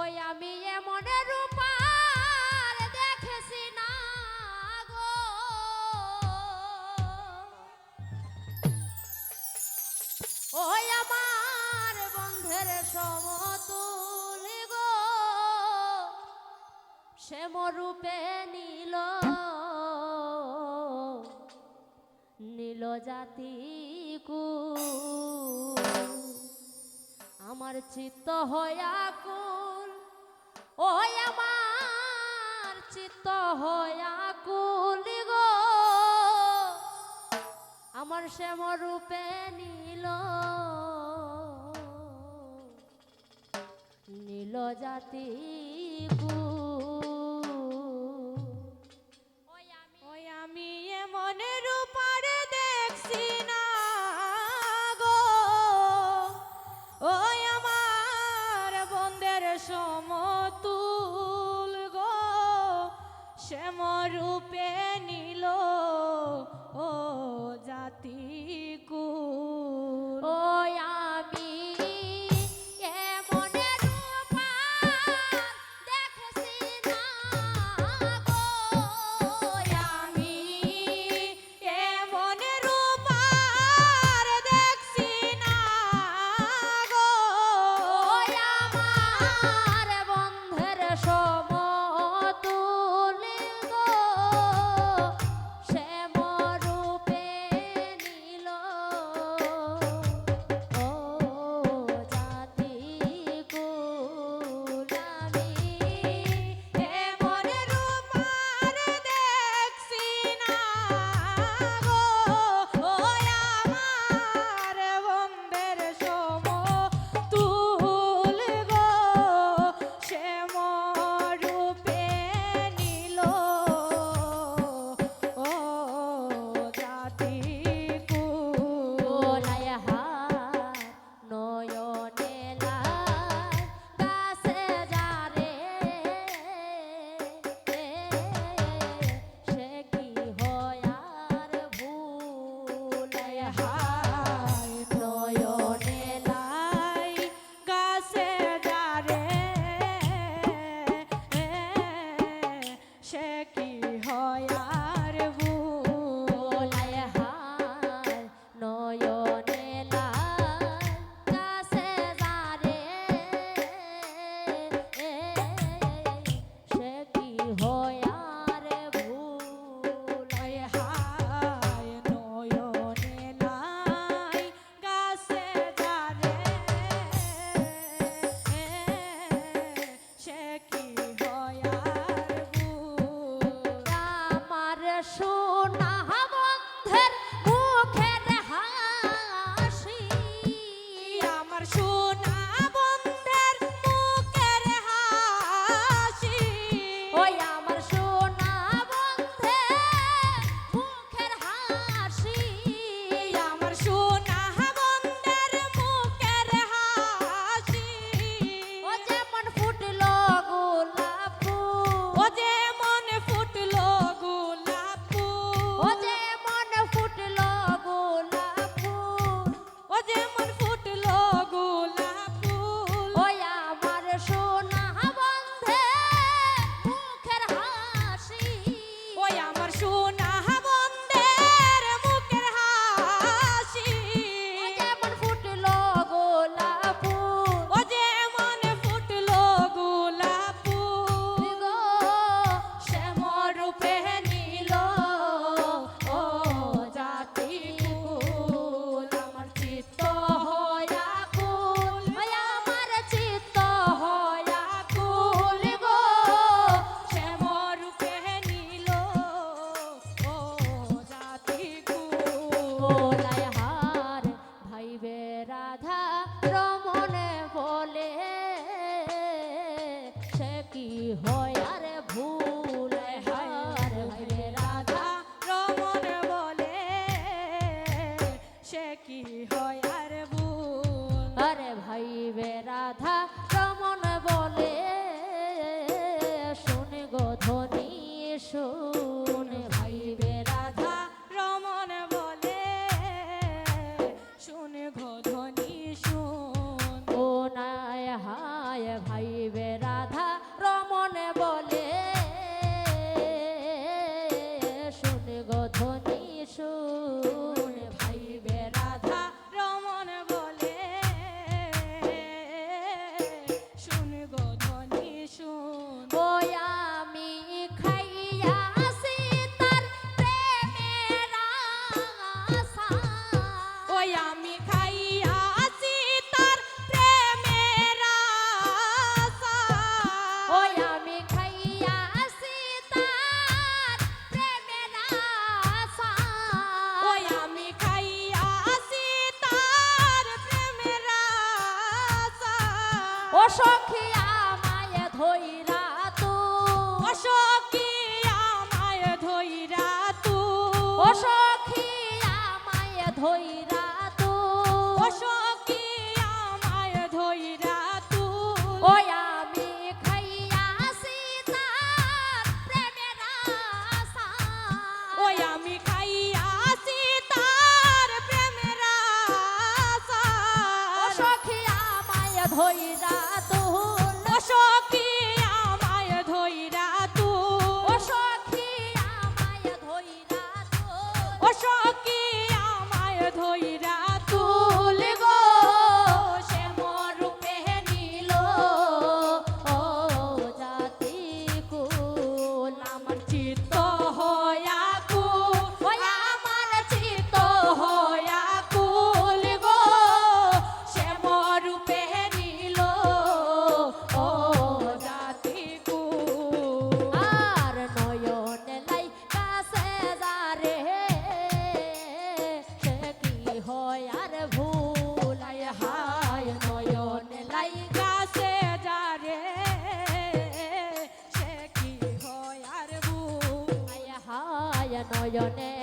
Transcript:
ওই আমি এমন রূপার দেখেছি না গো, ওই আমার বন্ধের সমতুল গো, সে মরূপে নীল নীল জাতি আমার চিত্ত হয়া কুল, ওই আমার চিত্ত হয়া কুল গো, আমার শ্যাম রূপে নীল নীল জাতি ওই আমি এমন রূপার দেখছি না গো, ওই আমার বন্ধের সমতুল গো, শ্যাম রূপে নীল ও জাতি কুল। ওই আমি এমন রূপার দেখেছি না গো, আমি এমন রূপার দেখছি না গো, ওই আমার বন্ধের সমতুল গো, শ্যাম রূপে নীল ও ও সখী আমায় ধইরা তু ও সখী আমায় ধইরা তুই ওই আমি খাইয়াছি তার প্রেমের আশা ওই আমি খাইয়াছি তার প্রেমের আশা ও সখী আমায় ধইরা তুল ও সখী আমায় ধইরা তুই ও সখী আমায় ধইরা তুল ও সখী আমায় ধইরা তুল তুই গো সে মোর রূপে নিল ও জাতি কুল আমার চিত্ত হয়া ওই আমার চিত্ত হয়া কুল গো সে মোর রূপে নিল ও জাতি কুল আর নয়ন লাই কাছে যারে সে কি হয় আর ভুল আয় হায় নয়ন লাই গাছে যারে সে কি হয় আর ভুল আয় হায় নয়নে